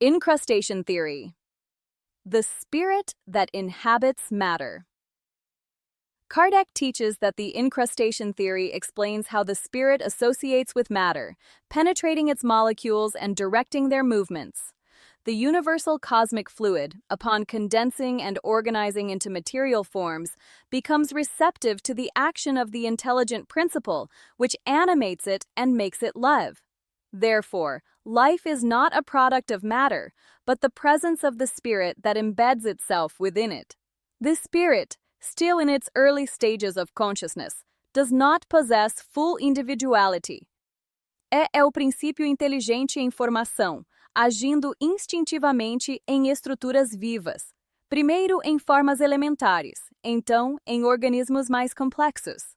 Incrustation theory. The spirit that inhabits matter. Kardec teaches that the incrustation theory explains how the spirit associates with matter, penetrating its molecules and directing their movements. The universal cosmic fluid, upon condensing and organizing into material forms, becomes receptive to the action of the intelligent principle, which animates it and makes it live. Therefore, life is not a product of matter, but the presence of the spirit that embeds itself within it. This spirit, still in its early stages of consciousness, does not possess full individuality. É o princípio inteligente em formação, agindo instintivamente em estruturas vivas, primeiro em formas elementares, então em organismos mais complexos.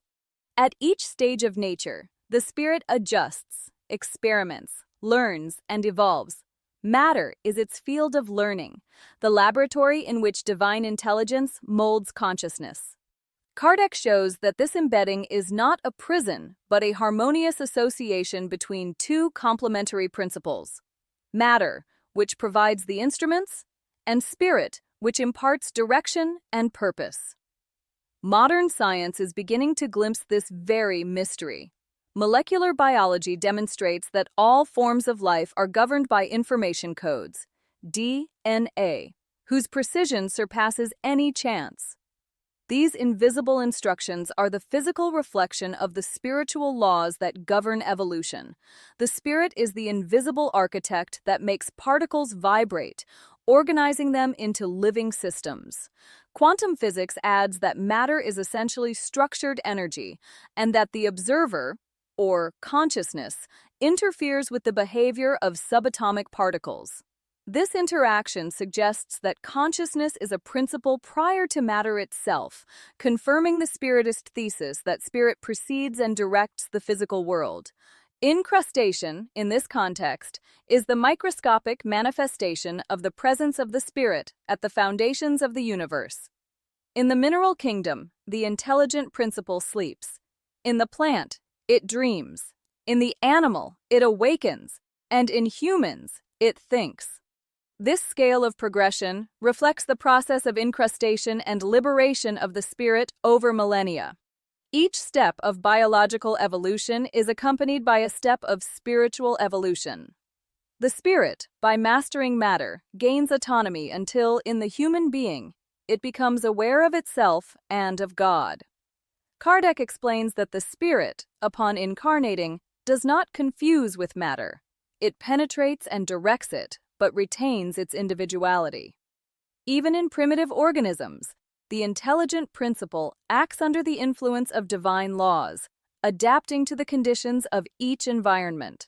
At each stage of nature, the spirit adjusts, experiments, learns, and evolves. Matter is its field of learning, the laboratory in which divine intelligence molds consciousness. Kardec shows that this embedding is not a prison, but a harmonious association between two complementary principles: matter, which provides the instruments, and spirit, which imparts direction and purpose. Modern science is beginning to glimpse this very mystery. Molecular biology demonstrates that all forms of life are governed by information codes, DNA, whose precision surpasses any chance. These invisible instructions are the physical reflection of the spiritual laws that govern evolution. The spirit is the invisible architect that makes particles vibrate, organizing them into living systems. Quantum physics adds that matter is essentially structured energy, and that the observer, or consciousness, interferes with the behavior of subatomic particles. This interaction suggests that consciousness is a principle prior to matter itself, confirming the spiritist thesis that spirit precedes and directs the physical world. Incrustation, in this context, is the microscopic manifestation of the presence of the spirit at the foundations of the universe. In the mineral kingdom, the intelligent principle sleeps. In the plant, it dreams. In the animal, it awakens. And in humans, it thinks. This scale of progression reflects the process of incrustation and liberation of the spirit over millennia. Each step of biological evolution is accompanied by a step of spiritual evolution. The spirit, by mastering matter, gains autonomy until, in the human being, it becomes aware of itself and of God. Kardec explains that the spirit, upon incarnating, does not confuse with matter. It penetrates and directs it, but retains its individuality. Even in primitive organisms, the intelligent principle acts under the influence of divine laws, adapting to the conditions of each environment.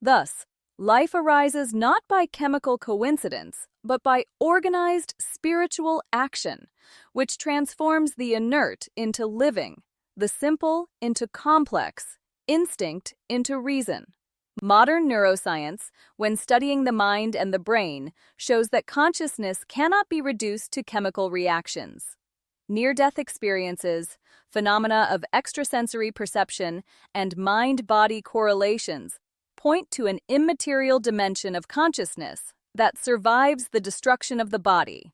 Thus, life arises not by chemical coincidence, but by organized spiritual action, which transforms the inert into living, the simple into complex, instinct into reason. Modern neuroscience, when studying the mind and the brain, shows that consciousness cannot be reduced to chemical reactions. Near-death experiences, phenomena of extrasensory perception, and mind-body correlations point to an immaterial dimension of consciousness that survives the destruction of the body.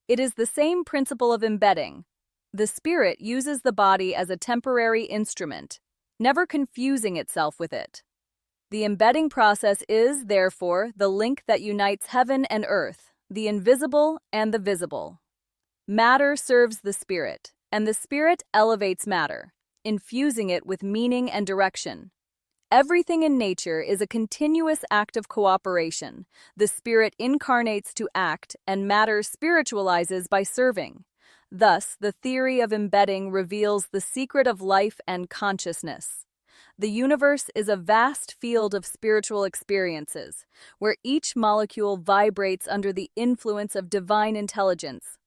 It is the same principle of embedding. The spirit uses the body as a temporary instrument, never confusing itself with it. The embedding process is, therefore, the link that unites heaven and earth, the invisible and the visible. Matter serves the spirit, and the spirit elevates matter, infusing it with meaning and direction. Everything in nature is a continuous act of cooperation. The spirit incarnates to act, and matter spiritualizes by serving. Thus, the theory of embedding reveals the secret of life and consciousness. The universe is a vast field of spiritual experiences, where each molecule vibrates under the influence of divine intelligence.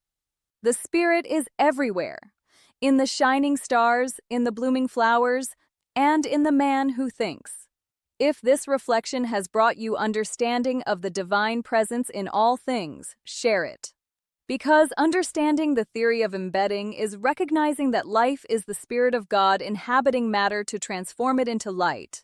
The spirit is everywhere, in the shining stars, in the blooming flowers, and in the man who thinks. If this reflection has brought you understanding of the divine presence in all things, share it. Because understanding the theory of embedding is recognizing that life is the Spirit of God inhabiting matter to transform it into light.